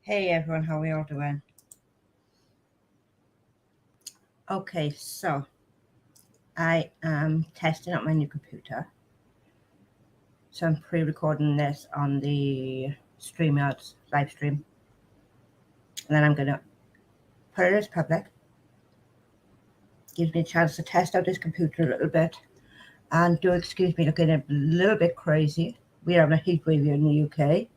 Hey everyone, how are we all doing? Okay, so I am testing out my new computer. So I'm pre-recording this on the StreamYard's live stream. And then I'm going to put it as public. Gives me a chance to test out this computer a little bit. And do excuse me looking a little bit crazy. We are having a heat wave here in the UK.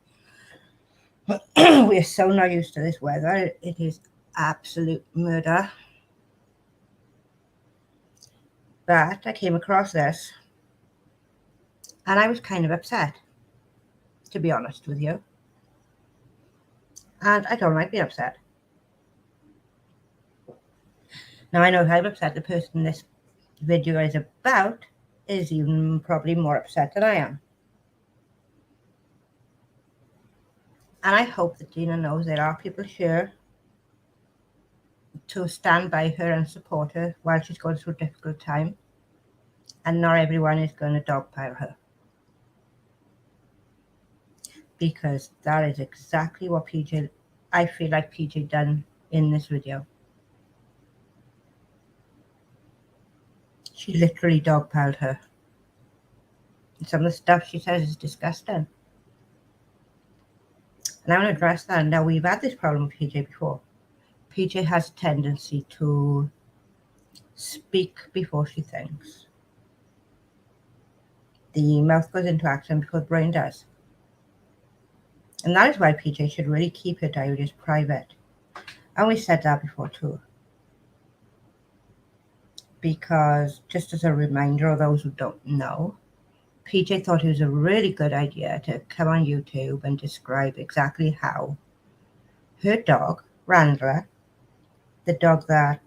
We are so not used to this weather. It is absolute murder. But I came across this and I was kind of upset, to be honest with you. And I don't like being upset. Now I know how upset the person this video is about is even probably more upset than I am. And I hope that Dena knows there are people here to stand by her and support her while she's going through a difficult time. And not everyone is going to dogpile her. Because that is exactly what I feel like PJ done in this video. She literally dogpiled her. Some of the stuff she says is disgusting. And I want to address that. Now, we've had this problem with PJ before. PJ has a tendency to speak before she thinks. The mouth goes into action before the brain does. And that is why PJ should really keep her diaries private. And we said that before too. Because, just as a reminder of those who don't know, PJ thought it was a really good idea to come on YouTube and describe exactly how her dog, Randler, the dog that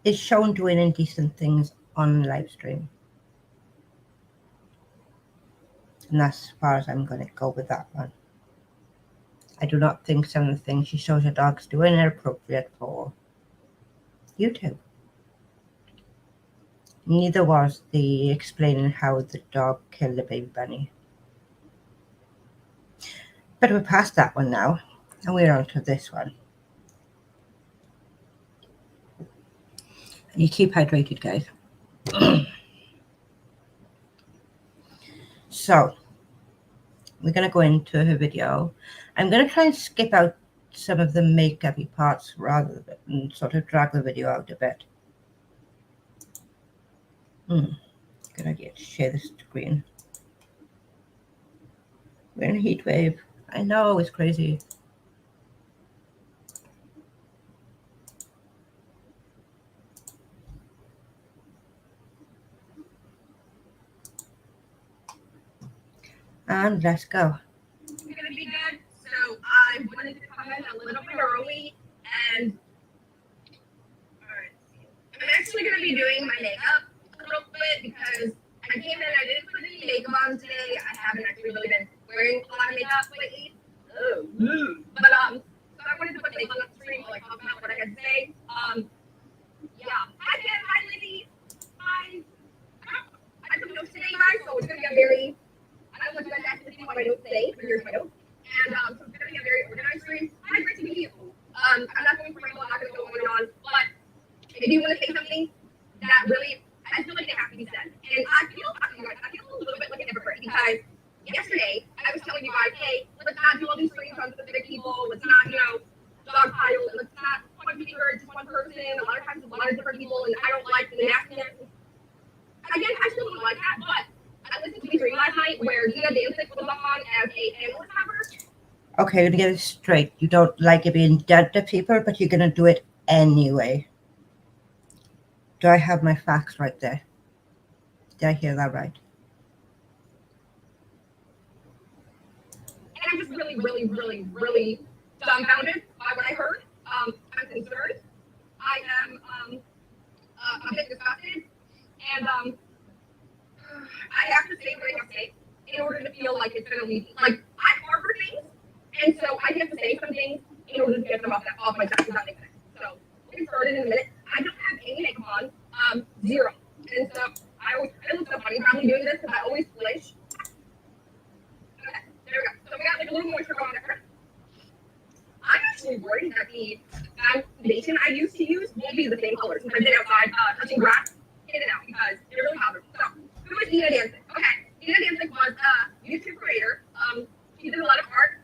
is shown doing indecent things on live stream. And that's as far as I'm going to go with that one. I do not think some of the things she shows her dogs doing are appropriate for YouTube. Neither was the explaining how the dog killed the baby bunny. But we're past that one now, and we're on to this one. And you keep hydrated, guys. So, we're going to go into her video. I'm going to try and skip out some of the makeup-y parts rather than sort of drag the video out a bit. Good idea to share the screen. We're in a heat wave. I know, it's crazy. And let's go. It's going to be good. So I wanted to come in a little bit early and I'm actually going to be doing my makeup a little bit because I came in, I didn't put any makeup on today. I haven't actually really been wearing a lot of makeup lately. But so I wanted to put makeup on the stream while I talk about what I had to say. Yeah. Hi Jen, hi Libby. Hi. I took notes today, guys, so it's going to be a very, I don't know what you guys actually think what my notes say, but here's my notes. And so it's going to be a very organized stream. Hi, great to meet you. I'm not going to ramble, I'm not going to go on and on, but if you want to say something that really, I feel like it has to be said. And I feel a little bit like a hypocrite because yesterday I was telling you guys, hey, let's not do all these streams on specific people. Let's not, dogpile. Let's not point fingers to one person. A lot of times it's a lot of different people, and I don't like the nastiness. Again, I still don't like that, but I listened to a stream last night where Dena was on as a analyst member. Okay, I'm going to get it straight. You don't like it being done to people, but you're going to do it anyway. Do I have my facts right there? Did I hear that right? And I'm just really, really, really, really dumbfounded by what I heard. I'm concerned. I am a bit disgusted. And I have to say what I have to say in order to feel like it's going to leave. Like, I harbor things, and so I have to say some things in order to get them off my chest. Does that make sense? So we'll get started in a minute. I don't have any makeup on, zero. And so it looks so funny probably doing this because I always flinch. Okay, there we go. So we got little moisture going there. I'm actually worried that the foundation I used to use won't be the same color since I've been outside touching grass in and out because it really bothers me. So, who is Dena Dancing? Okay, Dena Dancing was a YouTube creator. She did a lot of art.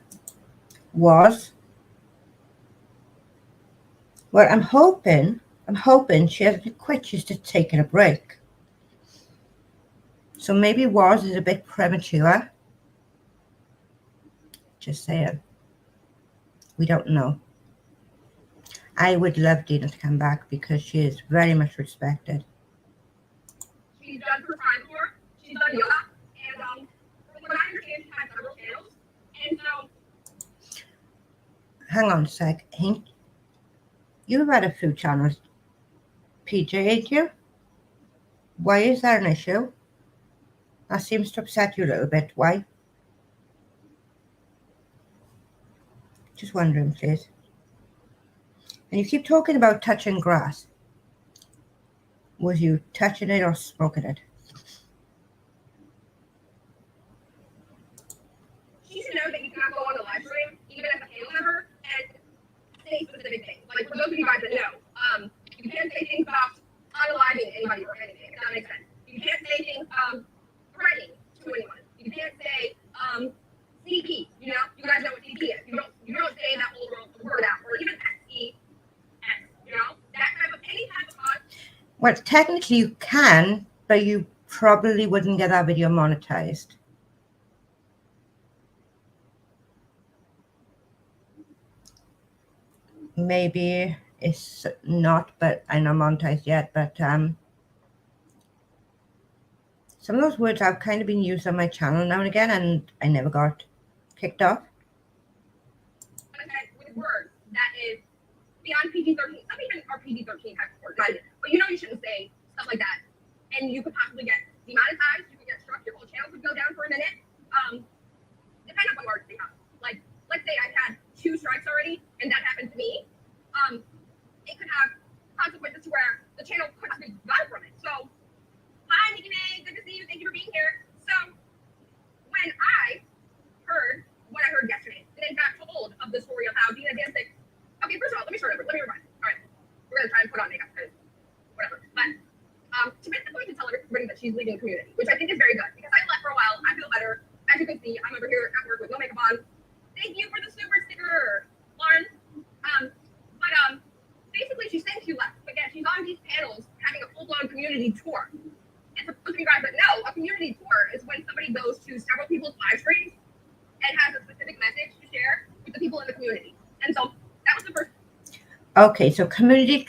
Was? Well, I'm hoping she hasn't quit. She's just taking a break. So maybe was is a bit premature. Just saying. We don't know. I would love Dena to come back because she is very much respected. She's done her time tour. She's done yoga. And from what I understand, she has several channels. And so... Hang on a sec. You've had a few channels, PJ, ain't you? Why is there an issue? That seems to upset you a little bit. Why? Just wondering, please. And you keep talking about touching grass. Was you touching it or smoking it? She should know that you cannot go on a live stream, even as a panel member, and say specific things. Like, for those of you guys that know, you can't say things about unaliving anybody or anything, if that makes sense. You can't say things threatening to anyone. You can't say CP. You know, you guys know what CP is. You don't say that whole word out, or even SEX. You know, that type of any type of Well, technically you can, but you probably wouldn't get that video monetized. Maybe it's not, but I'm not monetized yet. But some of those words have kind of been used on my channel now and again, and I never got kicked off. with words that is beyond PG-13. Some even are PG-13 type of words, but you know you shouldn't say stuff like that, and you could possibly get demonetized. You could get struck. Your whole channel could go down for a minute. Depending on what words they have. Like, let's say I've had 2 strikes already, and that happened to me. It could have consequences to where the channel could have been gone from it. So, hi, Nikki May. Good to see you. Thank you for being here. So, when I heard what I heard yesterday, and then got told of the story of how Dena Dancing. Okay, first of all, let me rewind. All right, we're gonna try and put on makeup because whatever. But she basically to tell everybody that she's leaving the community, which I think is very good because I left for a while. I feel better. As you can see, I'm over here at work with no makeup on. Thank you for the super sticker, Lauren. But basically she's saying she left, but yeah, she's on these panels having a full-blown community tour. And for those of you guys that know, a community tour is when somebody goes to several people's live streams and has a specific message to share with the people in the community. And so that was the first. Okay, so community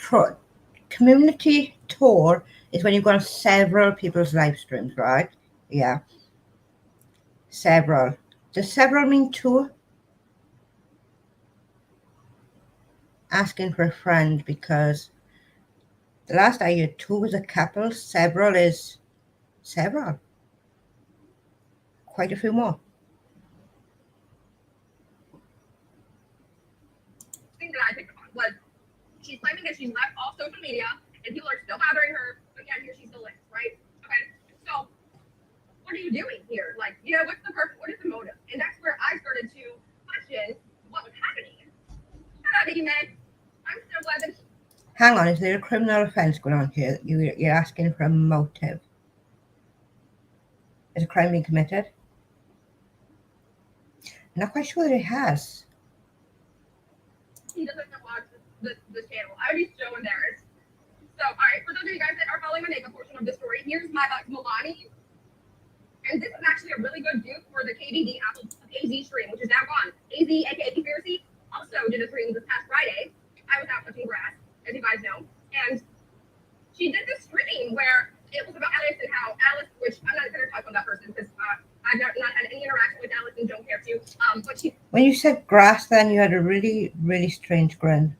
tour is when you go on several people's live streams, right? Yeah. Several. Does several mean 2? Asking for a friend because the last I heard 2 was a couple. Several is several. Quite a few more. Thing that I picked up on was she's claiming that she's left off social media and people are still bothering her, but yeah, here she still is, right? Okay, so what are you doing here? Like, you know, what's the purpose? What is the motive? And that's where I started to question what was happening. Shout out, Nikki Meg. I'm so glad that. Hang on, is there a criminal offence going on here? You're asking for a motive. Is a crime being committed? I'm not quite sure that it has. He doesn't watch this channel. I would be so embarrassed. So, all right, for those of you guys that are following the makeup portion of the story, here's my Milani. And this is actually a really good dupe for the KDD Apple AZ stream, which is now gone. AZ, aka Conspiracy, also did a stream this past Friday. I was out touching grass, as you guys know. And she did this stream where it was about Alice and how Alice, which I'm not going to talk about that person because I've not had any interaction with Alice and don't care to. But she. When you said grass, then you had a really, really strange grin.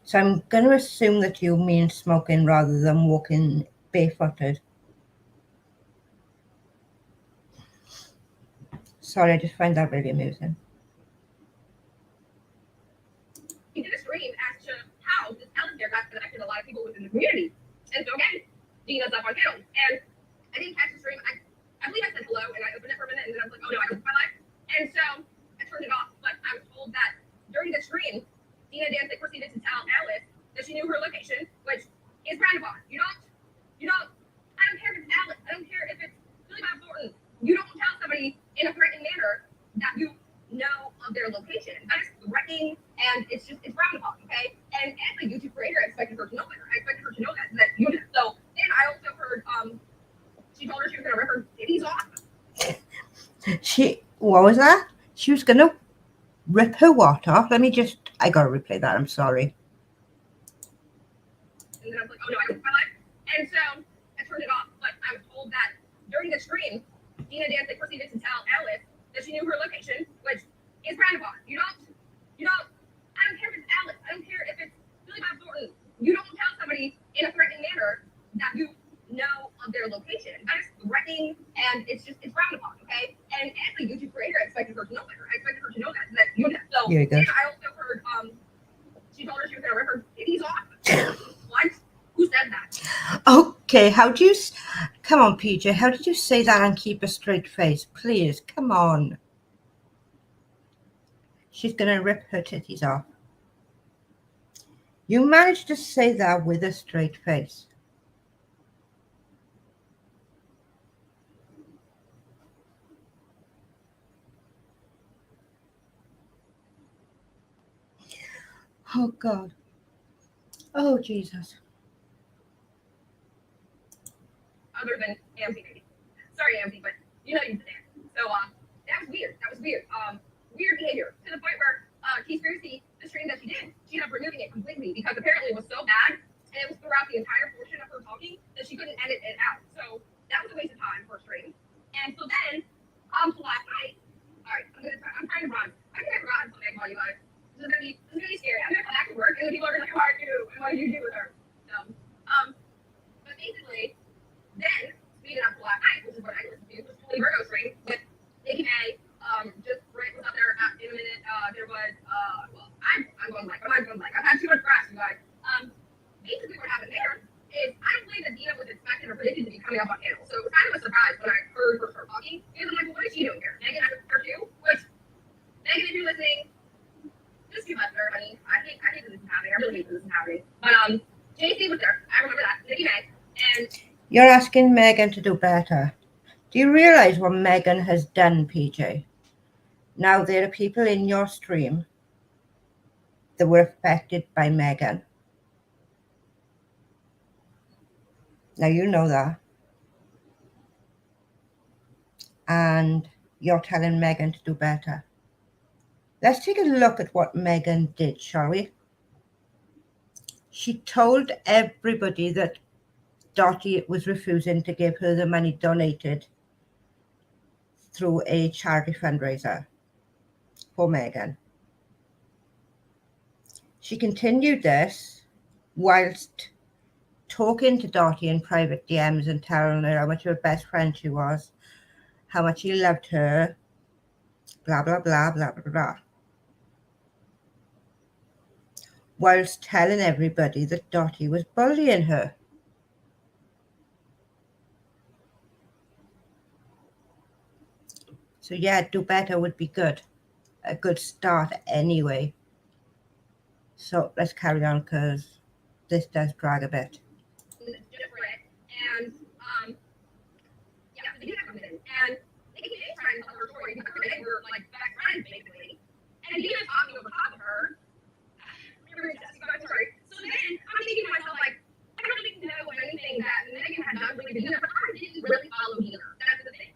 So I'm going to assume that you mean smoking rather than walking barefooted. Sorry, I just find that really amusing. He did a stream as to how this Alice there got connected a lot of people within the community. And so again, Dena's up on channel. And I didn't catch the stream. I believe I said hello and I opened it for a minute and then I was like, oh no, I opened my live. And so that you know of their location. That is threatening, and it's frowned upon, okay? And as a YouTube creator, I expected her to know better. I expected her to know that you did. So then I also heard she told her she was gonna rip her titties off. What was that? She was gonna rip her what off? I gotta replay that, I'm sorry. And then I was like, oh no, I ripped my life. And so I turned it off, but I was told that during the stream, Dena Dancing proceeded to tell Alice that she knew her location, which is frowned upon. You don't, I don't care if it's Alice, I don't care if it's Billy Bob Thornton. You don't tell somebody in a threatening manner that you know of their location. That is threatening, and it's frowned upon, okay? And as a YouTube creator, I expected her to know better. I expected her to know that you did. So Here you go. then I also heard she told her she was gonna rip her titties off. What? Who said that? Okay, come on, PJ, how did you say that and keep a straight face? Please, come on. She's gonna rip her titties off. You managed to say that with a straight face. Oh, God. Oh, Jesus. Other than AMC, maybe. Sorry, AMC, but you know you did that. So that was weird. Weird behavior to the point where Conspiracy, the stream that she did, she ended up removing it completely because apparently it was so bad and it was throughout the entire portion of her talking that she couldn't edit it out. So that was a waste of time for a stream. And so then, to last night. All right, I'm trying to run. I think I forgot something about you guys. This is gonna be scary. I'm gonna come back to work and the people are gonna be like, "How are you? And what did you do with her?" So, but basically. Then, speaking of last night, which is what I listened to, was Holy Virgo stream with Nikki May. Just right was up there in a minute. There was, well, I'm going like, I've had too much grass, you guys. Basically what happened there is I don't believe that Dena was expected or predicted to be coming up on panel. So it was kind of a surprise when I heard her start talking. Because I'm like, well, what is she doing here? Meghan has her too? Which, Meghan, if you're listening, just be left there, honey. I hate that this is happening. I really hate that this is happening. But, JC was there. I remember that. Nikki May. And You're asking Meghan to do better. Do you realize what Meghan has done, PJ? Now there are people in your stream that were affected by Meghan. Now you know that. And you're telling Meghan to do better. Let's take a look at what Meghan did, shall we? She told everybody that Dottie was refusing to give her the money donated through a charity fundraiser for Meghan. She continued this whilst talking to Dottie in private DMs and telling her how much of her best friend she was, how much he loved her, blah, blah, blah, blah, blah, blah. Whilst telling everybody that Dottie was bullying her. So yeah, do better would be good. A good start anyway. So let's carry on because this does drag a bit. different. And yeah, so Dena comes in, and Nikki is trying to tell her story because they were like best friends basically. And Dena's talking over top of her. Sorry. So then I'm thinking to myself like, I don't really know anything that Meghan had done really to Dena, but I didn't really follow Dena. That's the thing.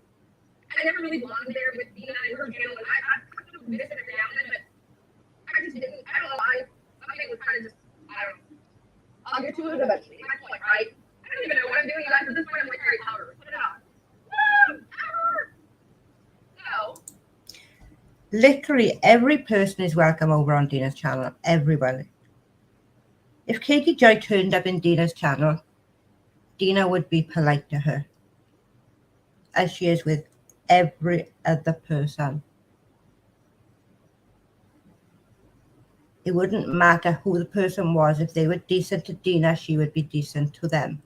I never really belonged there with Dena and her channel, and I kind of missed it every now and then, but I just didn't. I don't know. Something was kind of just, I don't know. I'll get to it eventually. My point, right? I don't even know what I'm doing, guys. At this point, I'm like Harry Potter. Put it on. Woo! So. Literally every person is welcome over on Dena's channel. Everybody. If Katie Joy turned up in Dena's channel, Dena would be polite to her, as she is with every other person. It wouldn't matter who the person was. If they were decent to Dena, she would be decent to them.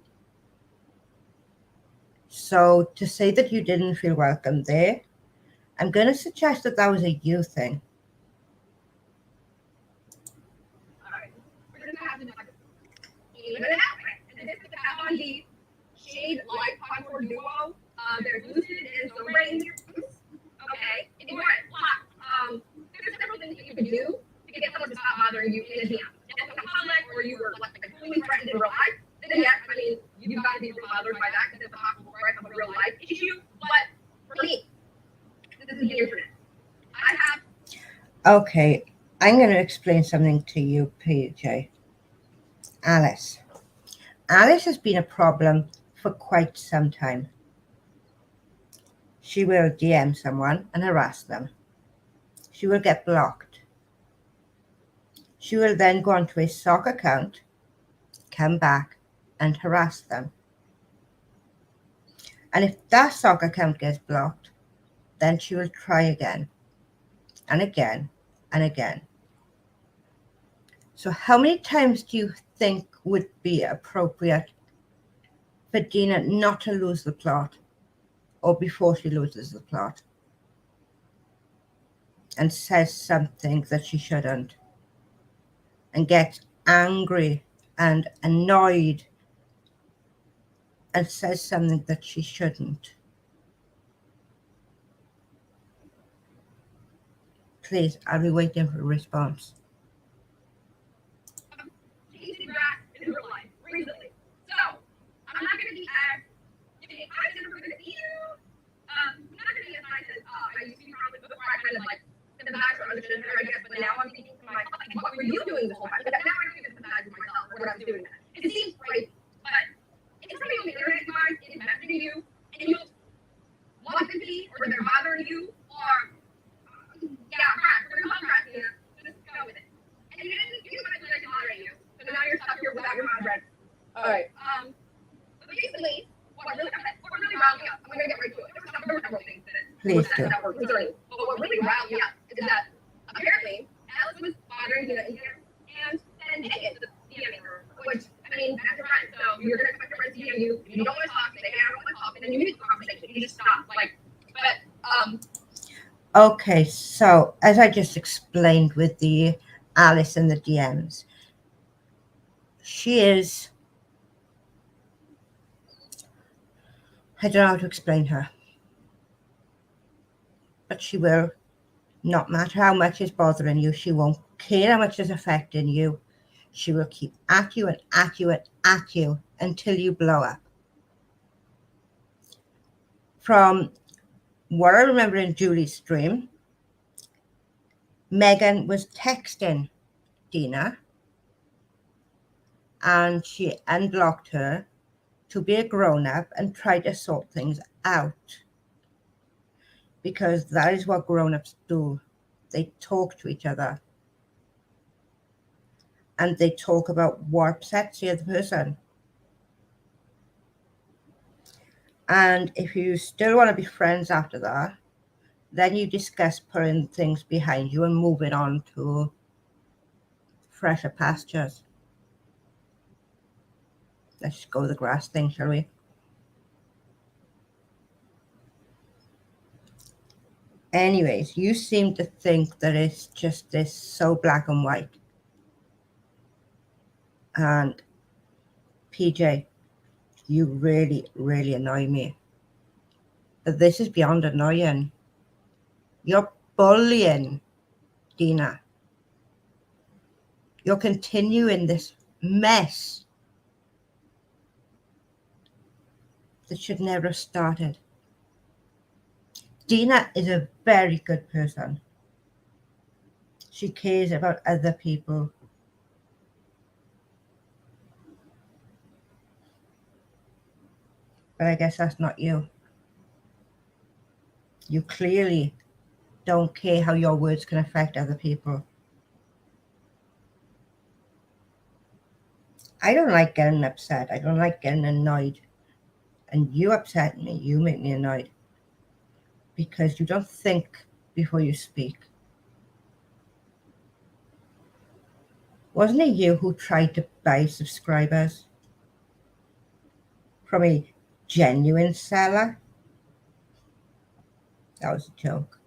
So to say that you didn't feel welcome there, I'm going to suggest that was a you thing. All right. We're going to have to even it out. And this is the half on the Shade Light Contour Duo. There's Lucid and the Rain. Okay. If you want it live, a DM. If it's public or you were like fully threatened in real life, then yes, I mean, you've got to be bothered by that because it's a possible threat of a real life issue. But for me, this is the internet. I have. Okay, I'm going to explain something to you, PJ. Alice. Alice has been a problem for quite some time. She will DM someone and harass them. She will get blocked. She will then go onto a sock account, come back and harass them. And if that sock account gets blocked, then she will try again and again and again. So how many times do you think would be appropriate for Dena not to lose the plot, or before she loses the plot and says something that she shouldn't and gets angry and annoyed and says something that she shouldn't? Please, I'll be waiting for a response. Chasing grass in real life recently. So I'm not gonna be as if I said we're gonna eat you. I'm not gonna be as nice as I used to be probably before I kind of like sympathize or understood her, I guess. But now I'm thinking to myself, like, what were you doing this whole time? Like, now I don't even sympathize with myself when I was doing that. It seems crazy, but it's something on the internet, guys. It's messaging you, and you'll want to be, or they're bothering you, or yeah, right, we're gonna contract you. Just go with it. And you didn't do what I said to moderate you. So now you're stuck here without your moderate. Alright. But basically, what really riled me up, I'm gonna get right to it. There were several things that were concerning. But what really riled me up is that apparently Alice was bothering Dena in here, and then Megan was DMing her, which, I mean, that's your friend. So you're gonna expect your friend to DM you. If you don't want to talk, say, hey, I don't want to talk, and then you mute the conversation. You just stop. Okay, so as I just explained with the Alice and the DMs, she is, I don't know how to explain her, but she will, not matter how much is bothering you, she won't care how much is affecting you. She will keep at you and at you and at you until you blow up. From what I remember in Julie's stream, Meghan was texting Dena and she unblocked her to be a grown-up and try to sort things out, because that is what grown-ups do. They talk to each other and they talk about what upsets the other person. And if you still want to be friends after that, then you discuss putting things behind you and moving on to fresher pastures. Let's go with the grass thing, shall we? Anyways, you seem to think that it's just this so black and white. And PJ, you really, really annoy me. But this is beyond annoying. You're bullying Dena. You're continuing this mess that should never have started. Dena is a very good person. She cares about other people. But I guess that's not you. You clearly don't care how your words can affect other people. I don't like getting upset. I don't like getting annoyed. And you upset me. You make me annoyed. Because you don't think before you speak. Wasn't it you who tried to buy subscribers from a genuine seller? That was a joke.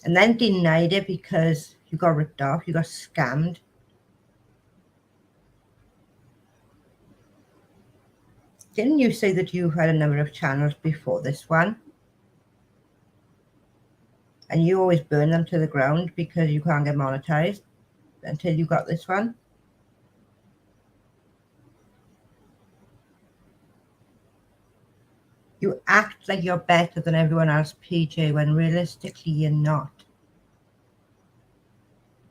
And then denied it because you got ripped off, you got scammed. Didn't you say that you had a number of channels before this one? And you always burn them to the ground because you can't get monetized? until you got this one. You act like you're better than everyone else, PJ, when realistically you're not.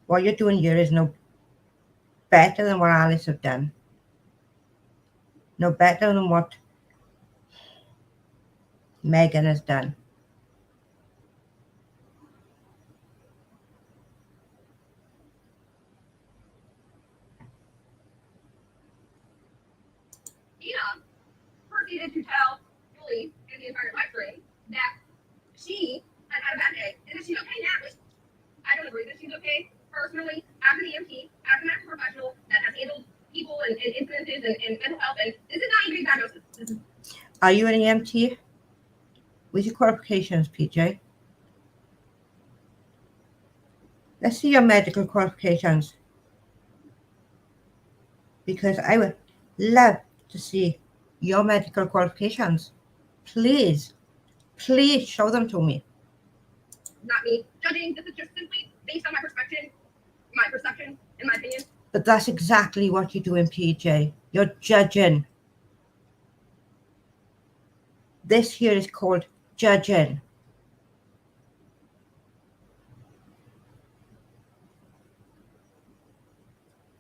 What you're doing here is no better than what Alice have done. No better than what Meghan has done. Dena proceeded to tell Julie and the entire live stream that she had had a bad day and that she's okay now. I don't agree that she's okay personally. As an EMT, as a medical professional that has handled people and incidences and mental health, and this is not even a diagnosis. This is. Are you an EMT? With your qualifications, PJ? Let's see your medical qualifications. Because I would love to see your medical qualifications. Please, please show them to me. Not me judging. This is just simply based on my perspective, my perception, and my opinion. But that's exactly what you do in PJ. You're judging. This here is called judging.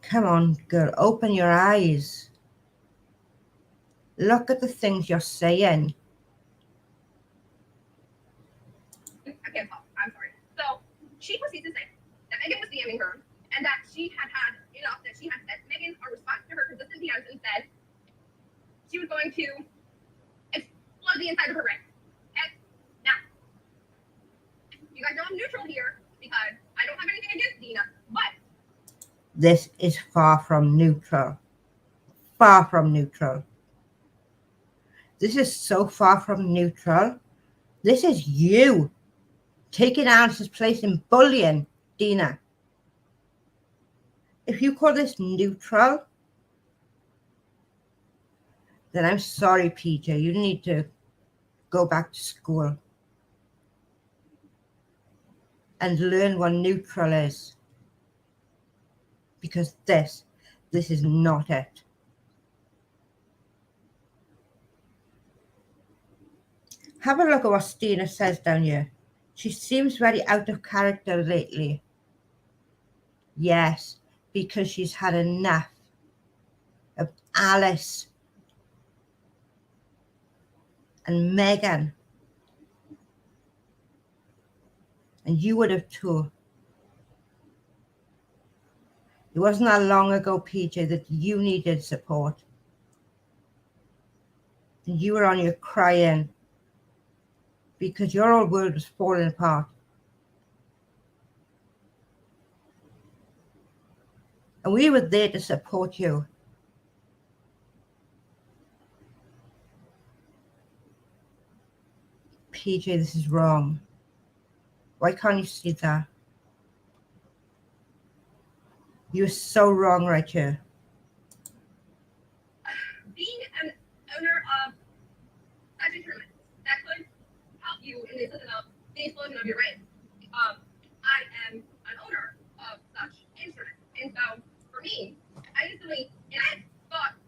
Come on, girl, open your eyes. Look at the things you're saying. I can't talk. I'm sorry. So she proceeds to say that Meghan was DMing her and that she had had enough, that she had sent Meghan a response to her consistent DMs and said she was going to explode the inside of her brain. Okay? Now, you guys know I'm neutral here because I don't have anything against Dena, but this is far from neutral. Far from neutral. This is so far from neutral. This is you taking Alice's place in bullying Dena. If you call this neutral, then I'm sorry, PJ. You need to go back to school and learn what neutral is. Because this is not it. Have a look at what Stina says down here. She seems very out of character lately. Yes, because she's had enough of Alice and Meghan. And you would have too. It wasn't that long ago, PJ, that you needed support. And you were on your crying because your whole world was falling apart. And we were there to support you. PJ, this is wrong. Why can't you see that? You're so wrong right here. being an owner of such instruments that could help you in the explosion of your brain. I am an owner of such instruments. And so for me, I instantly, and I thought,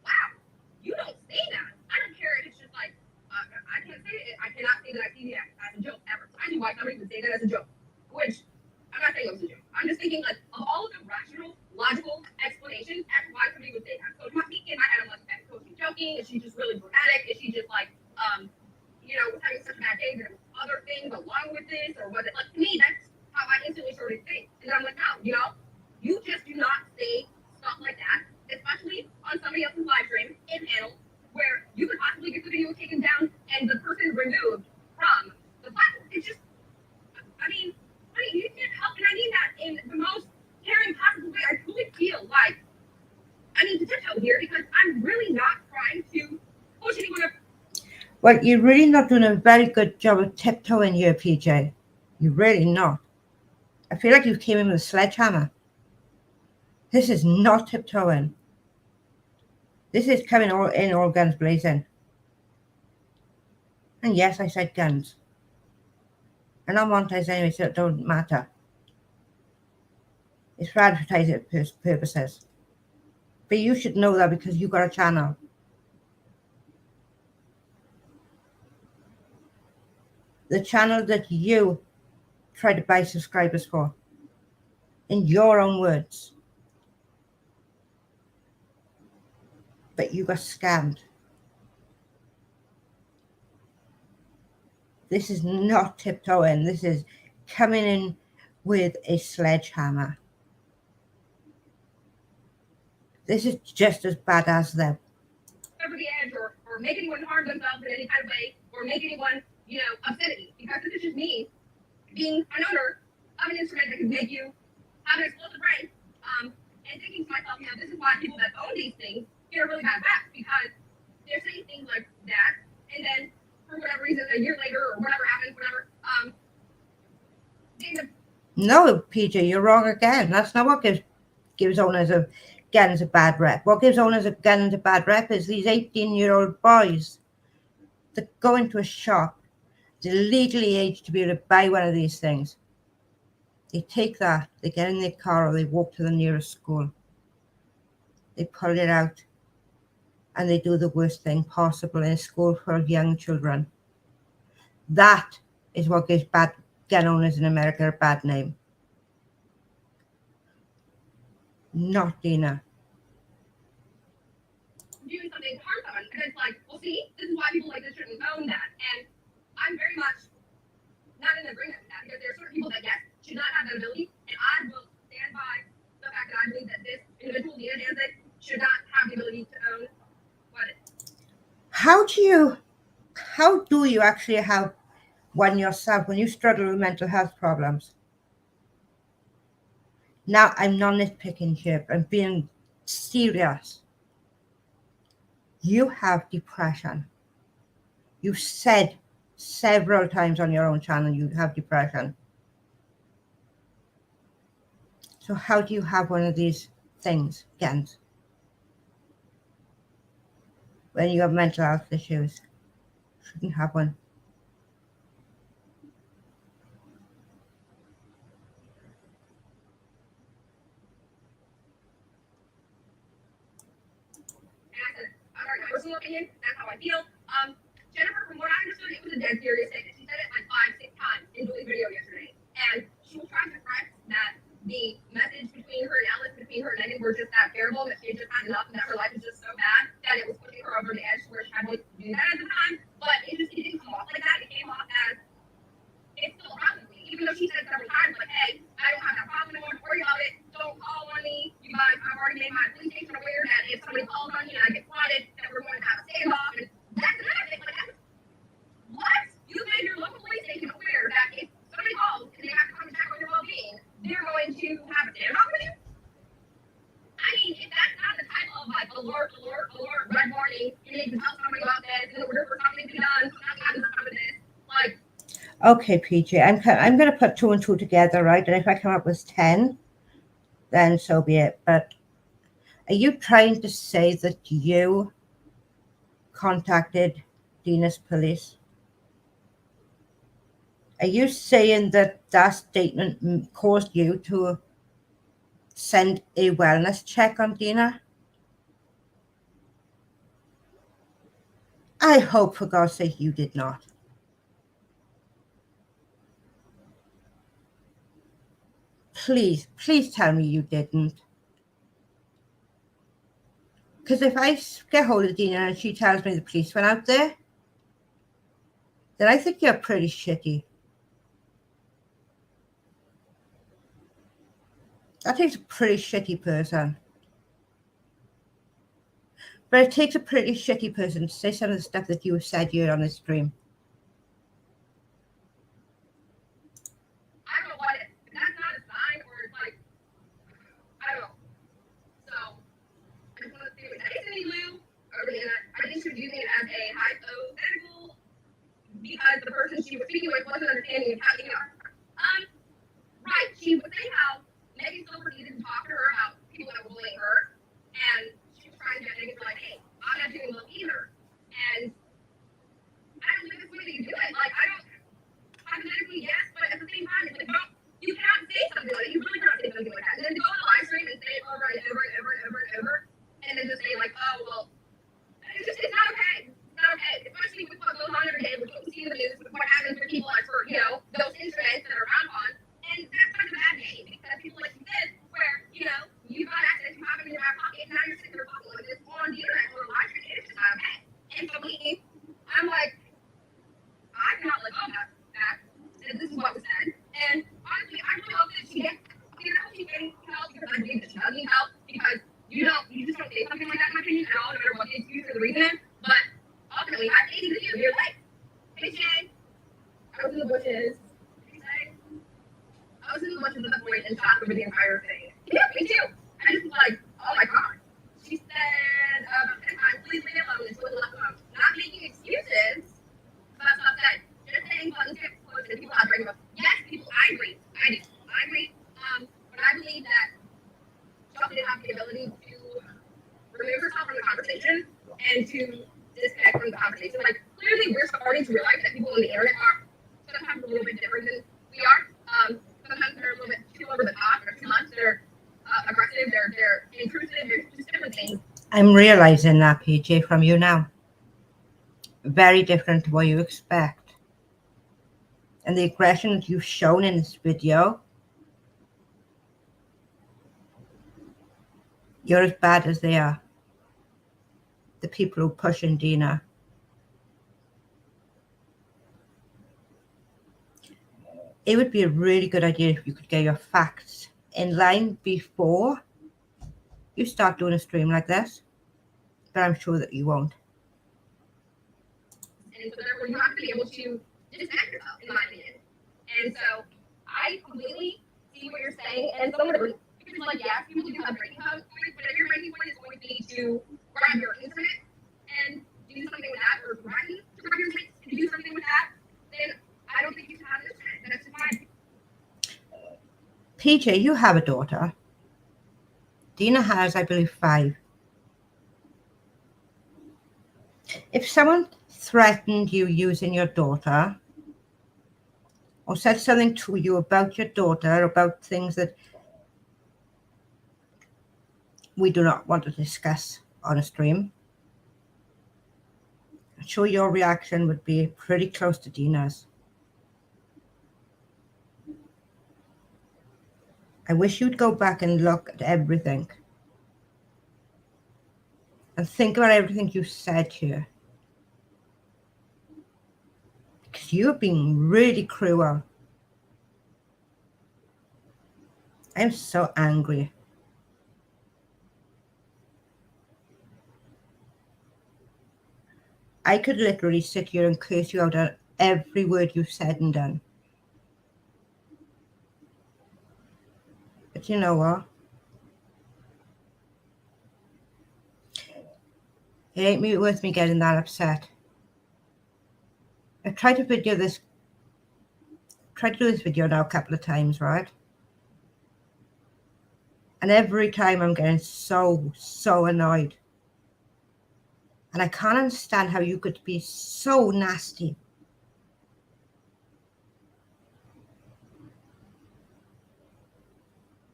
wow, you don't say that. I don't care if it's just like, I can't say it. I cannot say that I see that as a joke ever. So I knew why somebody would say that as a joke, which I'm not saying it was a joke. I'm just thinking like of all of the rational, logical explanations as to why somebody would say that. So in my head, I'm like, is she joking? Is she just really dramatic? Is she just like, was having such a bad day? There's other things along with this, or was it like to me? That's how I instantly started thinking. And I'm like, no, you just do not say stuff like that, especially on somebody else's live stream in panel where you could possibly get the video taken down and the person removed from the platform. It's just, I mean, you can't help, and I mean that in the most caring possible way. I truly feel like I need to tiptoe here because I'm really not trying to push anyone up. Well, you're really not doing a very good job of tiptoeing here, PJ. You're really not. I feel like you came in with a sledgehammer. This is not tiptoeing. This is coming all guns blazing. And yes, I said guns. And I'm monetized anyway, so it don't matter. It's for advertising purposes. But you should know that because you got a channel. The channel that you try to buy subscribers for. In your own words. But you got scammed. This is not tiptoeing. This is coming in with a sledgehammer. This is just as bad as them. Over the edge, or make anyone harm themselves in any kind of way, or make anyone, upset at me. Because this is just me being an owner of an instrument that can make you have an explosive brain. And thinking to myself, this is why people that own these things get a really bad rap, because they're saying things like that, and then for whatever reason, a year later or whatever happens, Dena. No, PJ, you're wrong again. That's not what gives owners of guns a bad rep. What gives owners of guns a bad rep is these 18-year-old boys that go into a shop, they're legally aged to be able to buy one of these things. They take that, they get in their car or they walk to the nearest school. They pull it out and they do the worst thing possible in a school full of young children. That is what gives bad gun owners in America a bad name. Not Dena. Doing something to harm someone, and it's like, well, see, this is why people like this shouldn't own that. And I'm very much not in agreement with that, because there are certain people that, yes, should not have that ability, and I will stand by the fact that I believe that this individual, Dena Danzig, should not have the ability to own what. How do you actually have one yourself when you struggle with mental health problems? Now, I'm not nitpicking here, I'm being serious. You have depression. You said several times on your own channel you have depression. So how do you have one of these things, guns, when you have mental health issues? Shouldn't have one. My personal opinion, that's how I feel. Jennifer, from what I understood, it was a dead serious thing. She said it like 5-6 times in Julie's video yesterday. And she was trying to correct that the message between her and Alice, between her and Megan, were just that terrible, that she had just had enough, and that her life was just so bad that it was pushing her over the edge to where she had to do that at the time. But it didn't come off like that. It came off as, it's still a problem with me. Even though she said several times, like, hey, I don't have that problem anymore, don't worry about it, don't call on me. You guys, I've already made my police station aware that if somebody calls on me and I get flooded, that we're going to have a standoff. And that's another thing. Like, what? You made your local police station aware that if somebody calls and they have to come and check on your well-being, they're going to have a standoff with you? I mean, if that's not the type of like alert, red warning, you need to tell somebody about this in order for something to be done, something happens with this, like. Okay, PJ, I'm going to put 2 and 2 together, right? And if I come up with 10, then so be it. But are you trying to say that you contacted Dena's police? Are you saying that that statement caused you to send a wellness check on Dena? I hope, for God's sake, you did not. Please tell me you didn't. Because if I get hold of Dena and she tells me the police went out there, then I think you're pretty shitty. That takes a pretty shitty person. But it takes a pretty shitty person to say some of the stuff that you have said here on this stream. I don't know what it is. If that's not a sign, or it's like, I don't know. So, I just want to see what that is any Lou. I think she was using it as a hypothetical because the person she was speaking with wasn't understanding how they are. Right. She was saying how Megan Silver needed to talk to her about people that were bullying her, and she was trying to get Megan to like, hey, I'm not doing well either. And I don't think that's the way that you do it. Like, I don't hypothetically, yes, but at the same time, it's like, you cannot say something like that. You really cannot say something like that. And then to go this is what was said. And honestly, I really hope that she gets, she can help, because I believe that she does need help, because you just don't say something like that, in my opinion, at all, no matter what the excuse or the reason is. But ultimately, I have anything to do with your life. Hey, Shay, I was in the bushes. I was in the bushes at that point and shot over the entire thing. Yeah, me too. I just was like, oh my god. She said, please leave me alone until we left alone. Not making excuses. So that's not said. Just saying fun tips, quotes, and people have bring up. Yes, people, I agree. I do. I agree. But I believe that Chelsea didn't have the ability to remove herself from the conversation and to disconnect from the conversation. Like, clearly we're starting to realize that people on the internet are sometimes a little bit different than we are. Sometimes they're a little bit too over the top, they're too much, they're aggressive, they're intrusive, they're just different things. I'm realizing that, PJ, from you now. Very different to what you expect. And the aggression that you've shown in this video, you're as bad as they are. The people who push in Dena. It would be a really good idea if you could get your facts in line before you start doing a stream like this. But I'm sure that you won't. And so therefore you have to be able to disconnect yourself, in my opinion. And so I completely see what you're saying, and some of it, because like, yes, people do have breaking points, but if your breaking point is going to be to grab your internet and do something with that, or threaten to grab your internet and do something with that, then I don't think you should have an internet. That's just fine. PJ, you have a daughter. Dena has, I believe, 5. If someone threatened you using your daughter, or said something to you about your daughter, about things that we do not want to discuss on a stream, I'm sure your reaction would be pretty close to Dena's. I wish you'd go back and look at everything and think about everything you said here. Because you're being really cruel. I'm so angry. I could literally sit here and curse you out on every word you've said and done. But you know what? It ain't worth me getting that upset. I've tried to do this video now a couple of times, right? And every time I'm getting so annoyed. And I can't understand how you could be so nasty.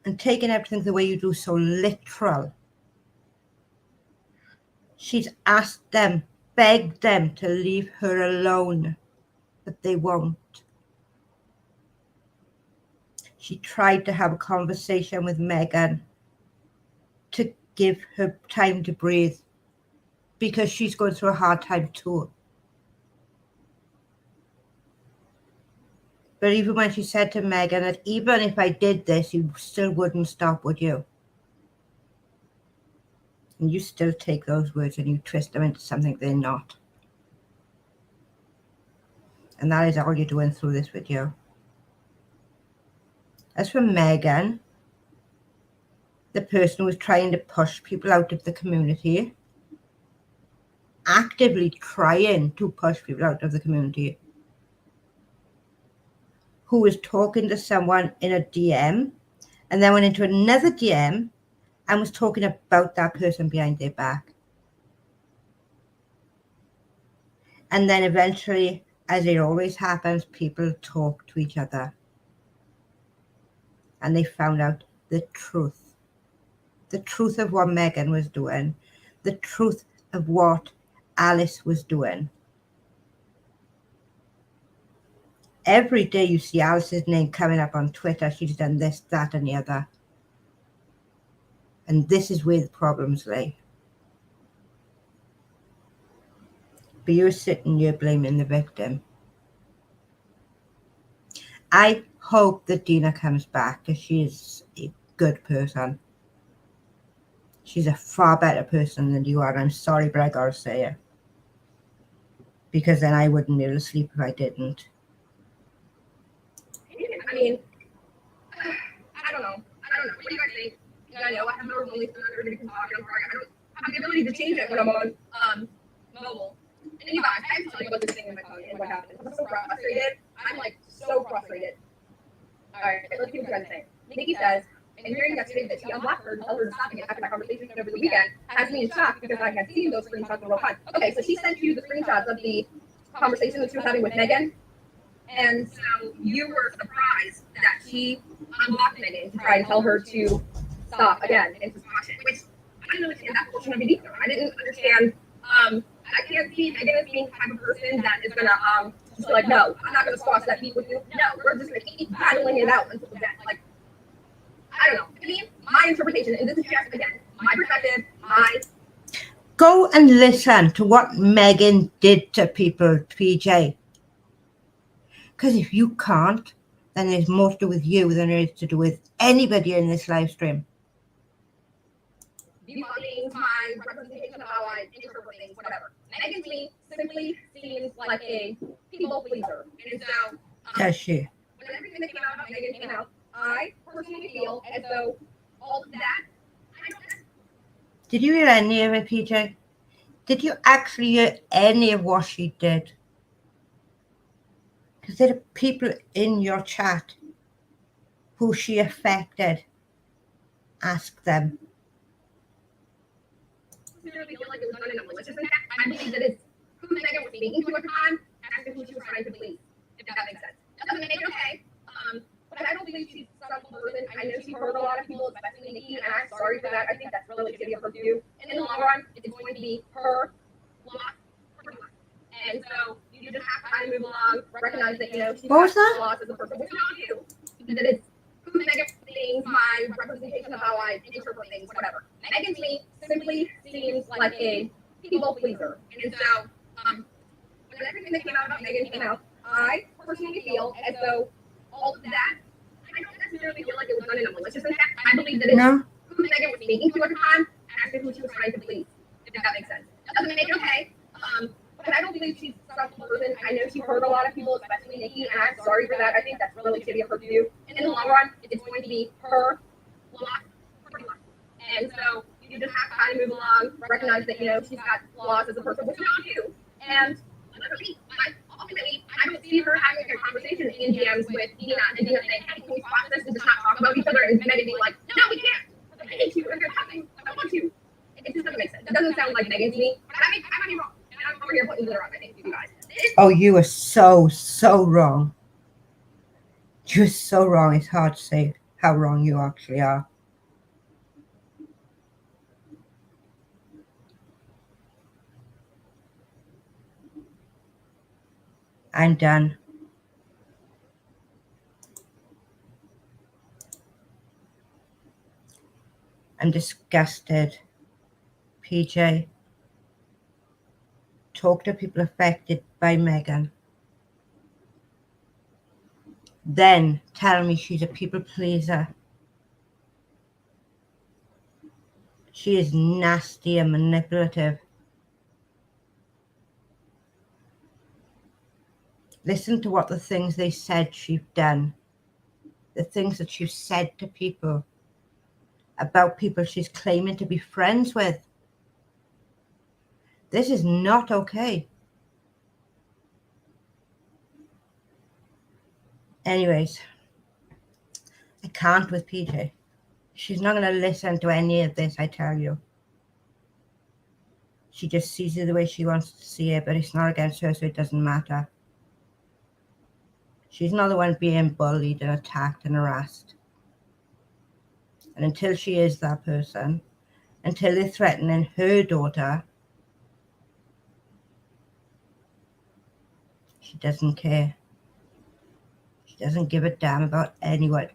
And taking everything the way you do, so literal. She's asked them, begged them to leave her alone, but they won't. She tried to have a conversation with Meghan to give her time to breathe, because she's going through a hard time too. But even when she said to Meghan that even if I did this, you still wouldn't stop, would you? And you still take those words and you twist them into something they're not. And that is all you're doing through this video. As for Meghan, the person who was trying to push people out of the community, actively trying to push people out of the community, who was talking to someone in a DM and then went into another DM and was talking about that person behind their back. And then eventually, as it always happens, people talk to each other. And they found out the truth. The truth of what Meghan was doing. The truth of what Alice was doing. Every day you see Alice's name coming up on Twitter. She's done this, that, and the other. And this is where the problems lay. But you're sitting here blaming the victim. I hope that Dena comes back because she is a good person. She's a far better person than you are. I'm sorry, but I gotta say it. Because then I wouldn't be able to sleep if I didn't. I mean, I don't know. What do you guys think? I know I have no release and everybody can talk. I don't have the ability to change it when I'm on mobile. And you guys, I have to tell you about this thing in my phone and what happened. I'm so frustrated. I'm like so frustrated. Alright, let's see what you guys think. Nikki says, and hearing yesterday that she unblocked her and told her to stop again after my conversation over the weekend has me in shock because I had seen those screenshots the whole time. Okay, so she sent you the screenshots of the conversation that she was having with Meghan. And so you were surprised that she unblocked Meghan to try and tell her to stop again and to watch it, which I didn't understand that portion of it either. I didn't understand. I can't see Meghan as being the type of person that is gonna just like, no, I'm not gonna squash that beef with you. No, we're just gonna keep battling it out until the end. Like, I don't know. To me, my interpretation, and this is just again my perspective, Go and listen to what Meghan did to people, PJ. Because if you can't, then there's more to do with you than there is to do with anybody in this live stream. Being my representation of how I interpret things, whatever. Meghan to me simply seems like a people pleaser. And so, Does she? when everything that came out about Meghan came out, I personally feel as though all of that, I don't know. Did you hear any of it, PJ? Did you actually hear any of what she did? Because there are people in your chat who she affected. Ask them. I really feel like it was done in a malicious intent. I believe that it's who Meghan was speaking to at the time, and who she was trying to please, if that makes sense. That doesn't make it okay. But I don't believe she's a sexual person. I know she hurt a lot of people, especially Nikki, and I'm sorry for that. I think that's really shitty of her to do. And in the long run, it's going to be her loss. And so you just have to kind of move along, recognize that, you know, she's got loss as a person, which is not you. That it's who Meghan things, my representation of how I interpret things, whatever. Meghan to me simply seems like a people pleaser. And so, when everything that came out about Meghan came out, I personally feel as though all of that, I don't necessarily feel like it was done in a malicious intent. I believe that it's who Meghan was speaking to at the time, and who she was trying to please, if that makes sense. That doesn't make it okay. But I don't believe she's a sexual person. I know she hurt a lot of people, especially Nikki, and I'm sorry for that. I think that's really shitty of her to do. And in the long run, it's going to be her loss. And so you just have to kind of move along, recognize that, you know, she's got flaws as a person, which is not you. And ultimately, I don't see her having a conversation in DMs with Dena and Dena saying, hey, can we spot this and just not talk about each other? And Meghan being like, no, we can't. I hate you and you're nothing. I want you. It just doesn't make sense. It doesn't sound like Meghan to me. But I might be wrong. And I'm over here putting glitter on my face, you guys. Oh, you are so wrong. You're so wrong. It's hard to say how wrong you actually are. I'm done. I'm disgusted. PJ, talk to people affected by Meghan. Then tell me she's a people pleaser. She is nasty and manipulative. Listen to what the things they said she's done. The things that she's said to people. About people she's claiming to be friends with. This is not okay. Anyways, I can't with PJ. She's not going to listen to any of this, I tell you. She just sees it the way she wants to see it, but it's not against her, so it doesn't matter. She's not the one being bullied and attacked and harassed. And until she is that person, until they're threatening her daughter, she doesn't care. She doesn't give a damn about anyone.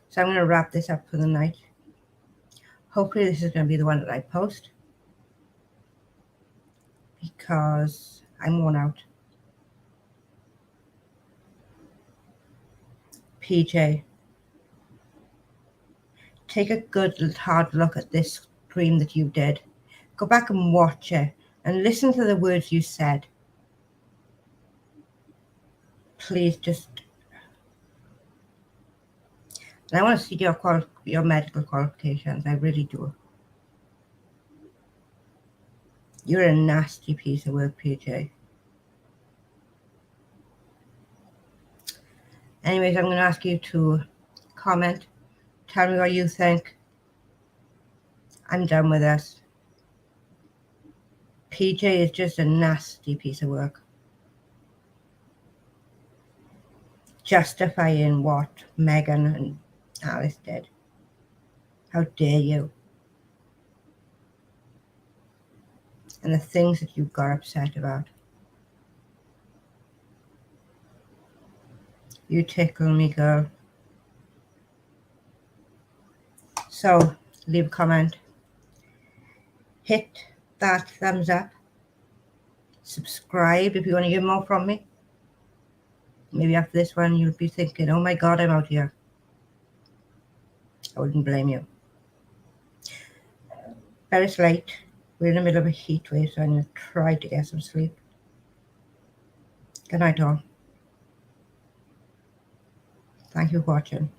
So I'm going to wrap this up for the night. Hopefully this is going to be the one that I post. Because I'm worn out. PJ, take a good hard look at this stream that you did. Go back and watch it and listen to the words you said. Please just... And I want to see your medical qualifications. I really do. You're a nasty piece of work, PJ. Anyways, I'm going to ask you to comment. Tell me what you think. I'm done with this. PJ is just a nasty piece of work. Justifying what Meghan and Alice did. How dare you? And the things that you got upset about. You tickle me, girl. So, leave a comment. Hit that thumbs up. Subscribe if you want to hear more from me. Maybe after this one you'll be thinking, oh my God, I'm out here. I wouldn't blame you. But it's late. We're in the middle of a heat wave, so I'm going to try to get some sleep. Good night, all. Thank you for watching.